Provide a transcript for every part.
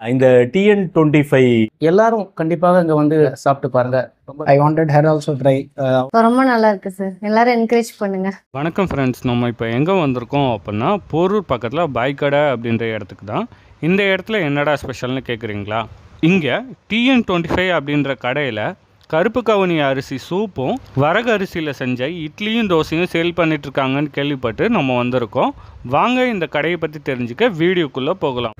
இந்த TN25 எல்லாரும் கண்டிப்பாக இங்க வந்து சாப்பிட்டு பாருங்க. ஐ வாண்டட் ஹேர் ஆல்சோ ட்ரை. ரொம்ப நல்லா இருக்கு சார். எல்லாரும் என்கரேஜ் பண்ணுங்க. வணக்கம் ஃப்ரெண்ட்ஸ், நம்ம இப்போ எங்கே வந்திருக்கோம் அப்படின்னா போரூர் பக்கத்தில் பாய்க்கடை அப்படின்ற இடத்துக்கு தான். இந்த இடத்துல என்னடா ஸ்பெஷல்னு கேட்குறீங்களா? இங்கே TN25 அப்படின்ற கடையில் கருப்பு கவுனி அரிசி சூப்பும் வரகு அரிசியில் செஞ்ச இட்லியும் தோசையும் சேல் பண்ணிகிட்ருக்காங்கன்னு கேள்விப்பட்டு நம்ம வந்திருக்கோம். வாங்க இந்த கடையை பற்றி தெரிஞ்சுக்க வீடியோக்குள்ளே போகலாம்.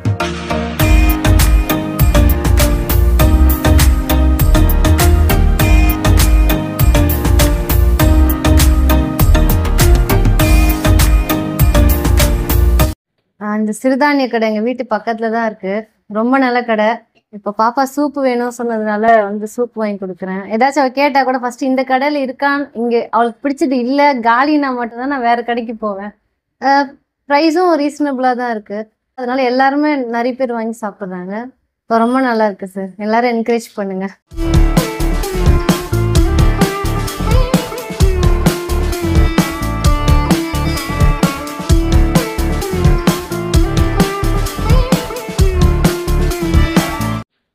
அந்த சிறுதானிய கடை எங்கள் வீட்டு பக்கத்தில் தான் இருக்குது. ரொம்ப நல்ல கடை. இப்போ பாப்பா சூப்பு வேணும் சொன்னதுனால வந்து சூப் வாங்கி கொடுக்குறேன். ஏதாச்சும் அவள் கேட்டால் கூட ஃபஸ்ட்டு இந்த கடையில் இருக்கான்னு, இங்கே அவளுக்கு பிடிச்சது இல்லை காலினா மட்டும்தான் நான் வேறு கடைக்கு போவேன். ப்ரைஸும் ரீசனபிளாக தான் இருக்குது. அதனால எல்லாருமே நிறைய பேர் வாங்கி சாப்பிட்றாங்க. இப்போ ரொம்ப நல்லா இருக்குது சார். எல்லாரும் என்கரேஜ் பண்ணுங்கள்.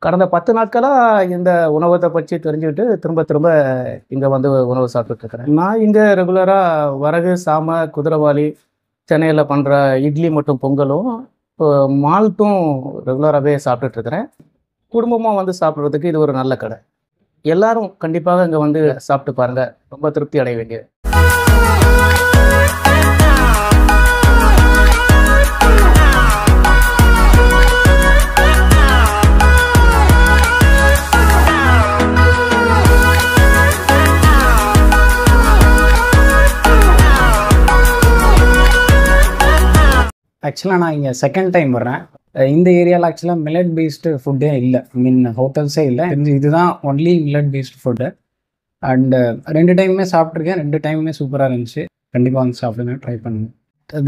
கடந்த 10 நாட்களாக இந்த உணவத்தை பற்றி தெரிஞ்சுக்கிட்டு திரும்ப இங்கே வந்து உணவு சாப்பிட்டுருக்கிறேன். நான் இங்கே ரெகுலராக வரகு, சாமை, குதிரைவாலி, சென்னையில் பண்ணுற இட்லி மற்றும் பொங்கலும் மால்ட்டும் ரெகுலராகவே சாப்பிட்டுட்ருக்கிறேன். குடும்பமாக வந்து சாப்பிட்றதுக்கு இது ஒரு நல்ல கடை. எல்லாரும் கண்டிப்பாக இங்கே வந்து சாப்பிட்டு பாருங்கள். ரொம்ப திருப்தி அடைய வேண்டியது. ஆக்சுவலாக நான் இங்கே செகண்ட் டைம் வர்றேன். இந்த ஏரியாவில் ஆக்சுவலாக மில்லட் பேஸ்டு ஃபுட்டே இல்லை. ஹோட்டல்ஸே இல்லை. இதுதான் only millet based food. And 2 டைமுமே சாப்பிட்ருக்கேன். 2 டைமுமே சூப்பராக இருந்துச்சு. கண்டிப்பாக வந்து சாப்பிடுங்க, ட்ரை பண்ணுங்க.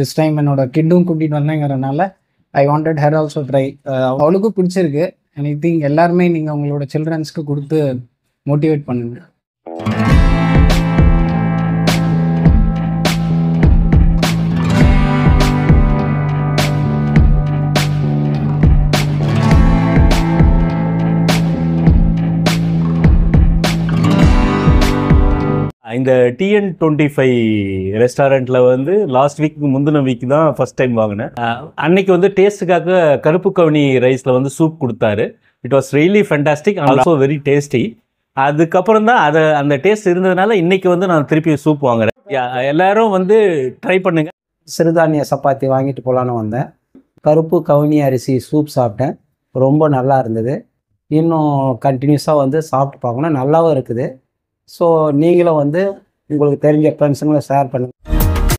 திஸ் டைம் என்னோட கிட்டும் கூட்டிகிட்டு வந்தேங்கிறனால I wanted her also try. அவளுக்கும் பிடிச்சிருக்கு. ஐ திங்க் எல்லாருமே நீங்கள் உங்களோட சில்ட்ரன்ஸ்க்கு கொடுத்து மோட்டிவேட் பண்ணுங்க. இந்த TN25 ரெஸ்டாரண்ட்டில் வந்து லாஸ்ட் வீக்கு முந்தின வீக் தான் ஃபஸ்ட் டைம் வாங்கினேன். அன்னைக்கு வந்து டேஸ்ட்டுக்காக கருப்பு கவுனி ரைஸில் வந்து சூப் கொடுத்தாரு. It was really fantastic, also very tasty. அதுக்கப்புறம் தான் அந்த டேஸ்ட் இருந்ததுனால இன்னைக்கு வந்து நான் திருப்பி சூப் வாங்குறேன். எல்லாரும் வந்து ட்ரை பண்ணுங்க. சிறுதானிய சப்பாத்தி வாங்கிட்டு போகலான்னு வந்தேன். கருப்பு கவுனி அரிசி சூப் சாப்பிட்டேன். ரொம்ப நல்லா இருந்தது. இன்னும் கண்டினியூஸாக வந்து சாப்பிட்டு பார்க்கணும். நல்லாவும் இருக்குது. ஸோ நீங்களும் வந்து உங்களுக்கு தெரிஞ்ச ஃப்ரெண்ட்ஸுங்களை ஷேர் பண்ணுங்கள்.